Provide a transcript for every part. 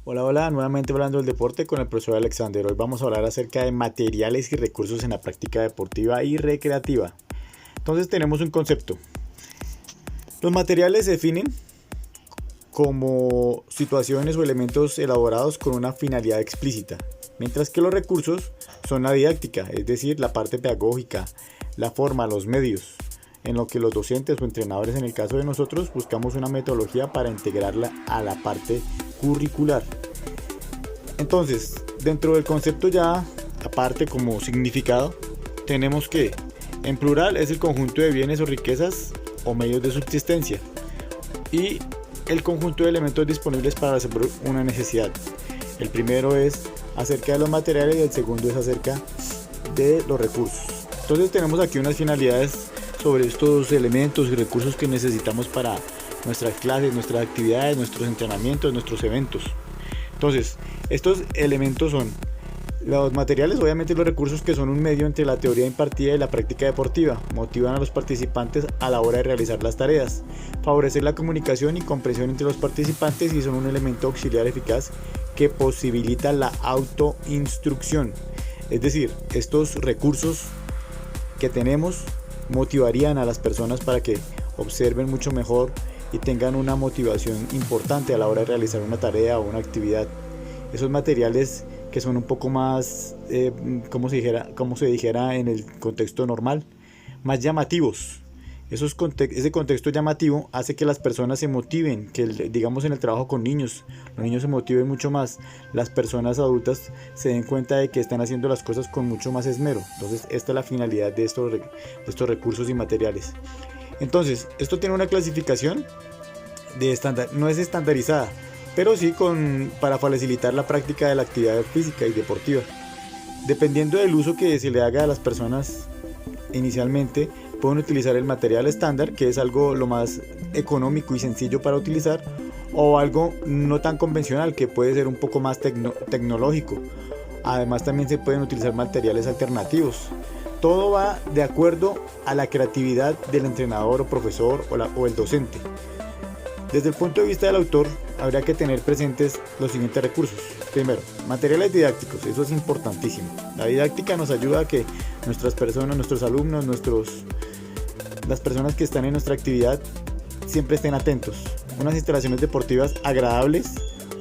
Hola, hola, nuevamente hablando del deporte con el profesor Alexander. Hoy vamos a hablar acerca de materiales y recursos en la práctica deportiva y recreativa. Entonces tenemos un concepto. Los materiales se definen como situaciones o elementos elaborados con una finalidad explícita, mientras que los recursos son la didáctica, es decir, la parte pedagógica, la forma, los medios, en lo que los docentes o entrenadores, en el caso de nosotros, buscamos una metodología para integrarla a la parte curricular. Entonces, dentro del concepto ya, aparte como significado, tenemos que en plural es el conjunto de bienes o riquezas o medios de subsistencia y el conjunto de elementos disponibles para resolver una necesidad. El primero es acerca de los materiales y el segundo es acerca de los recursos. Entonces tenemos aquí unas finalidades sobre estos elementos y recursos que necesitamos para nuestras clases, nuestras actividades, nuestros entrenamientos, nuestros eventos. Entonces, estos elementos son los materiales, obviamente los recursos, que son un medio entre la teoría impartida y la práctica deportiva. Motivan a los participantes a la hora de realizar las tareas, favorecer la comunicación y comprensión entre los participantes y son un elemento auxiliar eficaz que posibilita la autoinstrucción. Es decir, estos recursos que tenemos motivarían a las personas para que observen mucho mejor y tengan una motivación importante a la hora de realizar una tarea o una actividad. Esos materiales que son un poco más, como se dijera en el contexto normal, más llamativos. Ese contexto llamativo hace que las personas se motiven, que digamos en el trabajo con niños, los niños se motiven mucho más, las personas adultas se den cuenta de que están haciendo las cosas con mucho más esmero. Entonces esta es la finalidad de estos recursos y materiales. Entonces, esto tiene una clasificación de estándar, no es estandarizada, pero sí para facilitar la práctica de la actividad física y deportiva. Dependiendo del uso que se le haga a las personas inicialmente, pueden utilizar el material estándar, que es algo lo más económico y sencillo para utilizar, o algo no tan convencional, que puede ser un poco más tecnológico. Además, también se pueden utilizar materiales alternativos. Todo va de acuerdo a la creatividad del entrenador o profesor o el docente. Desde el punto de vista del autor, habría que tener presentes los siguientes recursos. Primero, materiales didácticos, eso es importantísimo. La didáctica nos ayuda a que nuestras personas, nuestros alumnos, las personas que están en nuestra actividad siempre estén atentos. Unas instalaciones deportivas agradables,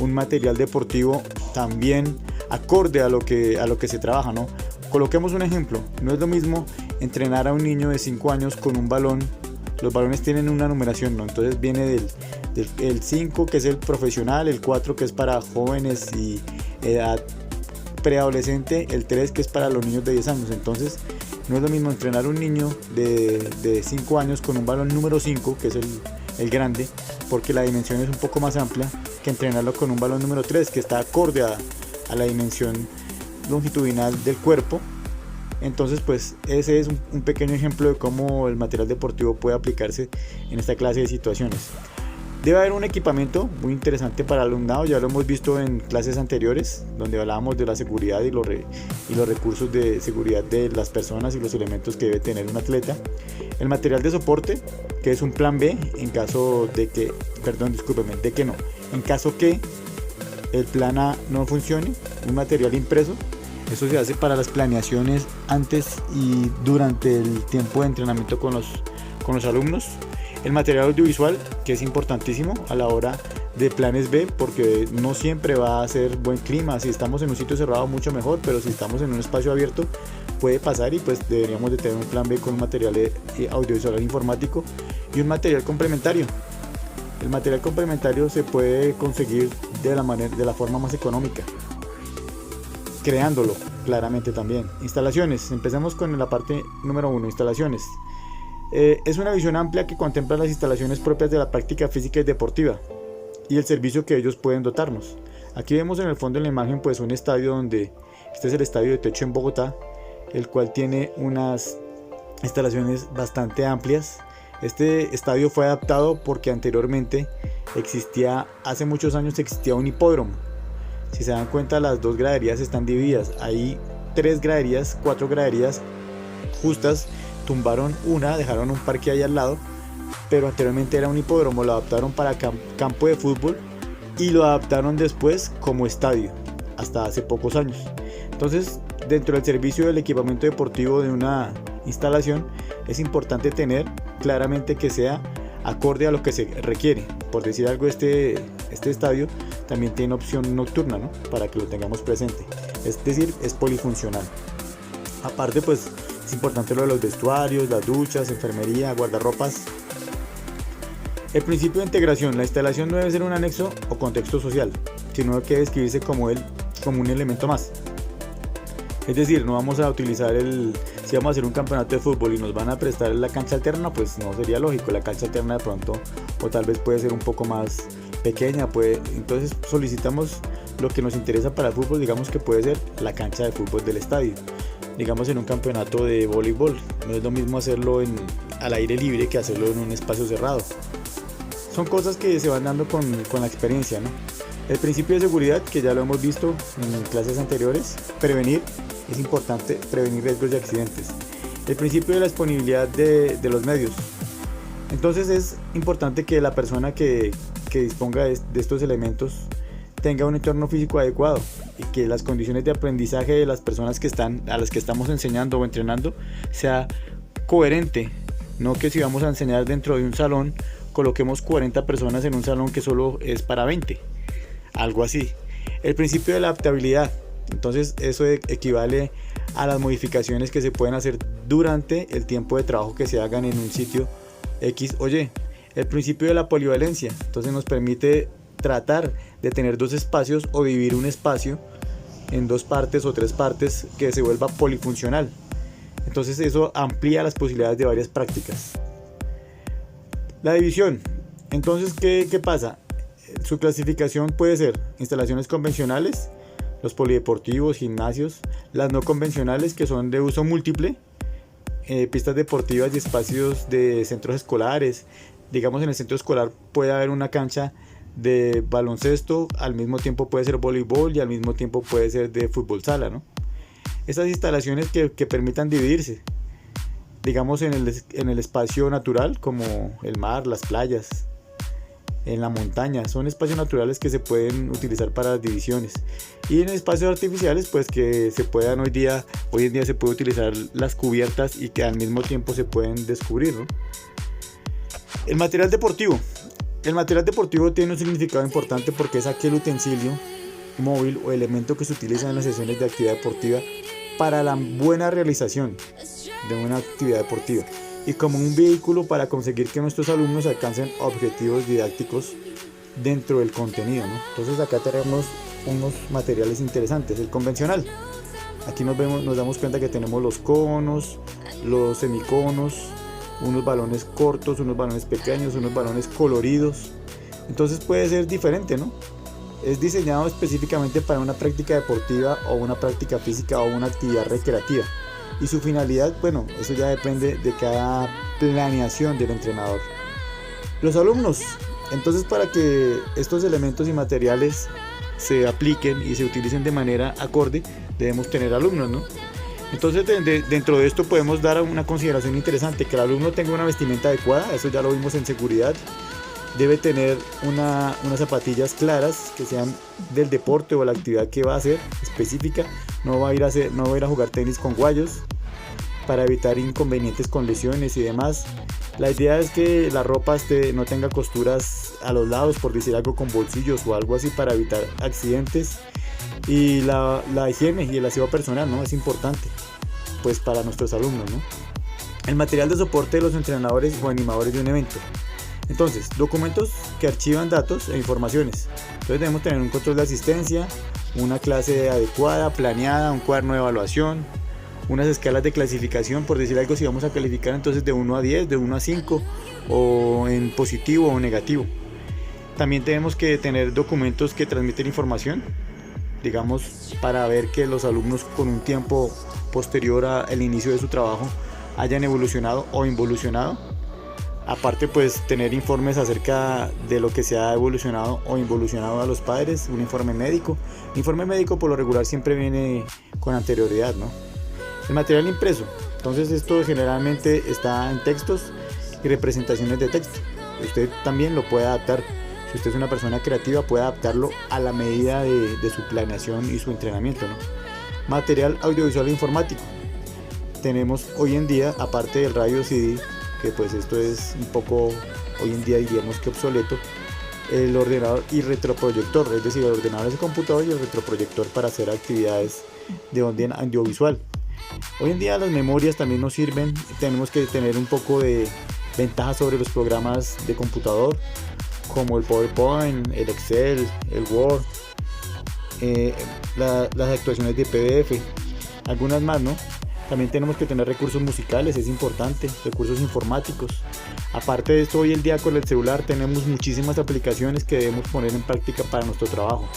un material deportivo también acorde a lo que se trabaja, ¿no? Coloquemos un ejemplo, no es lo mismo entrenar a un niño de 5 años con un balón. Los balones tienen una numeración, ¿no? Entonces viene del 5, que es el profesional, el 4, que es para jóvenes y edad preadolescente, el 3, que es para los niños de 10 años. Entonces no es lo mismo entrenar a un niño de 5 años con un balón número 5, que es el grande, porque la dimensión es un poco más amplia, que entrenarlo con un balón número 3, que está acorde a la dimensión longitudinal del cuerpo. Entonces, pues ese es un pequeño ejemplo de cómo el material deportivo puede aplicarse en esta clase de situaciones. Debe haber un equipamiento muy interesante para el alumnado, ya lo hemos visto en clases anteriores, donde hablábamos de la seguridad y los recursos de seguridad de las personas y los elementos que debe tener un atleta. El material de soporte, que es un plan B en caso de que, en caso que el plan A no funcione. Un material impreso, eso se hace para las planeaciones antes y durante el tiempo de entrenamiento con los alumnos. El material audiovisual, que es importantísimo a la hora de planes B, porque no siempre va a ser buen clima. Si estamos en un sitio cerrado, mucho mejor, pero si estamos en un espacio abierto puede pasar, y pues deberíamos de tener un plan B con un material audiovisual informático y un material complementario. El material complementario se puede conseguir de la forma más económica, creándolo claramente también. Instalaciones, empezamos con la parte número 1, instalaciones. Es una visión amplia que contempla las instalaciones propias de la práctica física y deportiva y el servicio que ellos pueden dotarnos. Aquí vemos en el fondo en la imagen pues un estadio este es el estadio de Techo en Bogotá, el cual tiene unas instalaciones bastante amplias. Este estadio fue adaptado porque anteriormente hace muchos años existía un hipódromo. Si se dan cuenta, las dos graderías están divididas. Hay 4 graderías justas. Tumbaron una, dejaron un parque ahí al lado, pero anteriormente era un hipódromo, lo adaptaron para campo de fútbol y lo adaptaron después como estadio, hasta hace pocos años. Entonces, dentro del servicio del equipamiento deportivo de una instalación, es importante tener claramente que sea acorde a lo que se requiere. Por decir algo, este estadio también tiene opción nocturna, ¿no? Para que lo tengamos presente. Es decir, es polifuncional. Aparte, pues es importante lo de los vestuarios, las duchas, enfermería, guardarropas. El principio de integración: la instalación no debe ser un anexo o contexto social, sino que debe escribirse como un elemento más. Es decir, no vamos a utilizar si vamos a hacer un campeonato de fútbol y nos van a prestar la cancha alterna, pues no sería lógico. La cancha alterna de pronto, o tal vez puede ser un poco más pequeña, entonces solicitamos lo que nos interesa para el fútbol, digamos que puede ser la cancha de fútbol del estadio. Digamos, en un campeonato de voleibol, no es lo mismo hacerlo al aire libre que hacerlo en un espacio cerrado. Son cosas que se van dando con la experiencia, ¿no? El principio de seguridad, que ya lo hemos visto en clases anteriores: prevenir, es importante prevenir riesgos de accidentes. El principio de la disponibilidad de los medios. Entonces es importante que la persona que disponga de estos elementos tenga un entorno físico adecuado y que las condiciones de aprendizaje de las personas a las que estamos enseñando o entrenando sea coherente. No que si vamos a enseñar dentro de un salón, coloquemos 40 personas en un salón que solo es para 20. Algo así. El principio de la adaptabilidad. Entonces eso equivale a las modificaciones que se pueden hacer durante el tiempo de trabajo que se hagan en un sitio X o Y. El principio de la polivalencia. Entonces nos permite tratar de tener dos espacios o dividir un espacio en 2 partes o 3 partes que se vuelva polifuncional. Entonces eso amplía las posibilidades de varias prácticas. La división. Entonces, ¿qué pasa? Su clasificación puede ser instalaciones convencionales, los polideportivos, gimnasios; las no convencionales, que son de uso múltiple, pistas deportivas y espacios de centros escolares. Digamos, en el centro escolar puede haber una cancha de baloncesto, al mismo tiempo puede ser voleibol y al mismo tiempo puede ser de fútbol sala, ¿no? Estas instalaciones que permitan dividirse, digamos, en el espacio natural, como el mar, las playas, en la montaña, son espacios naturales que se pueden utilizar para las divisiones. Y en espacios artificiales, pues que se puedan hoy en día se puede utilizar las cubiertas y que al mismo tiempo se pueden descubrir, ¿no? El material deportivo. El material deportivo tiene un significado importante porque es aquel utensilio móvil o elemento que se utiliza en las sesiones de actividad deportiva para la buena realización de una actividad deportiva y como un vehículo para conseguir que nuestros alumnos alcancen objetivos didácticos dentro del contenido, ¿no? Entonces acá tenemos unos materiales interesantes. El convencional. Aquí nos damos cuenta que tenemos los conos, los semiconos, unos balones cortos, unos balones pequeños, unos balones coloridos. Entonces puede ser diferente, ¿no? Es diseñado específicamente para una práctica deportiva o una práctica física o una actividad recreativa. Y su finalidad, bueno, eso ya depende de cada planeación del entrenador. Los alumnos. Entonces, para que estos elementos y materiales se apliquen y se utilicen de manera acorde, debemos tener alumnos, ¿no? Entonces, dentro de esto podemos dar una consideración interesante: que el alumno tenga una vestimenta adecuada. Eso ya lo vimos en seguridad. Debe tener unas zapatillas claras que sean del deporte o la actividad que va a hacer específica. No va a ir a jugar tenis con guayos, para evitar inconvenientes con lesiones y demás. La idea es que la ropa no tenga costuras a los lados, por decir algo, con bolsillos o algo así, para evitar accidentes. Y la higiene y el aseo personal, ¿no? Es importante, pues, para nuestros alumnos, ¿no? El material de soporte de los entrenadores o animadores de un evento. Entonces, documentos que archivan datos e informaciones. Entonces debemos tener un control de asistencia, una clase adecuada, planeada, un cuaderno de evaluación, unas escalas de clasificación, por decir algo, si vamos a calificar entonces de 1 a 10, de 1 a 5, o en positivo o negativo. También tenemos que tener documentos que transmiten información, digamos, para ver que los alumnos con un tiempo posterior al inicio de su trabajo hayan evolucionado o involucionado. Aparte, pues, tener informes acerca de lo que se ha evolucionado o involucionado a los padres, un informe médico. El informe médico por lo regular siempre viene con anterioridad, ¿no? El material impreso. Entonces esto generalmente está en textos y representaciones de texto. Usted también lo puede adaptar Si usted es una persona creativa, puede adaptarlo a la medida de su planeación y su entrenamiento, ¿no? Material audiovisual e informático. Tenemos hoy en día, aparte del radio CD, que pues esto es un poco, hoy en día diríamos que obsoleto, el ordenador y retroproyector, es decir, el ordenador es el computador y el retroproyector para hacer actividades de onda audiovisual. Hoy en día las memorias también nos sirven, tenemos que tener un poco de ventaja sobre los programas de computador, como el PowerPoint, el Excel, el Word, las actuaciones de PDF, algunas más, ¿no? También tenemos que tener recursos musicales, es importante, recursos informáticos. Aparte de esto, hoy en día con el celular tenemos muchísimas aplicaciones que debemos poner en práctica para nuestro trabajo.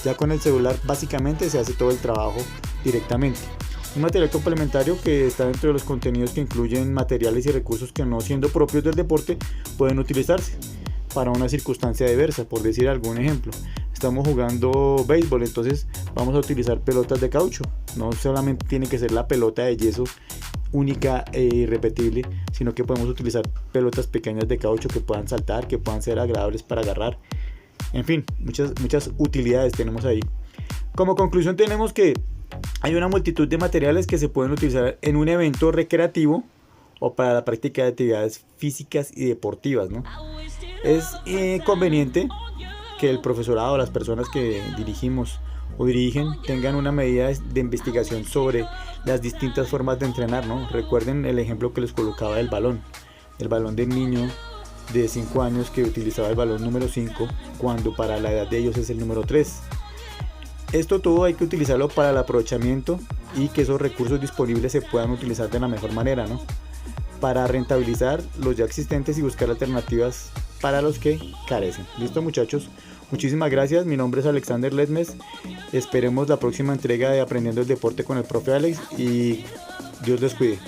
Ya con el celular básicamente se hace todo el trabajo directamente. Un material complementario que está dentro de los contenidos que incluyen materiales y recursos que, no siendo propios del deporte, pueden utilizarse para una circunstancia diversa. Por decir algún ejemplo, estamos jugando béisbol, entonces vamos a utilizar pelotas de caucho. No solamente tiene que ser la pelota de yeso única e irrepetible, sino que podemos utilizar pelotas pequeñas de caucho que puedan saltar, que puedan ser agradables para agarrar. En fin, muchas utilidades tenemos ahí. Como conclusión tenemos que hay una multitud de materiales que se pueden utilizar en un evento recreativo o para la práctica de actividades físicas y deportivas, ¿no? Es conveniente que el profesorado, las personas que dirigimos o dirigen, tengan una medida de investigación sobre las distintas formas de entrenar, ¿no? Recuerden el ejemplo que les colocaba del balón del niño de 5 años que utilizaba el balón número 5 cuando para la edad de ellos es el número 3. Esto todo hay que utilizarlo para el aprovechamiento y que esos recursos disponibles se puedan utilizar de la mejor manera, ¿no? Para rentabilizar los ya existentes y buscar alternativas para los que carecen. Listo, muchachos, muchísimas gracias. Mi nombre es Alexander Lesmes. Esperemos la próxima entrega de Aprendiendo el Deporte con el profe Alex y Dios les cuide.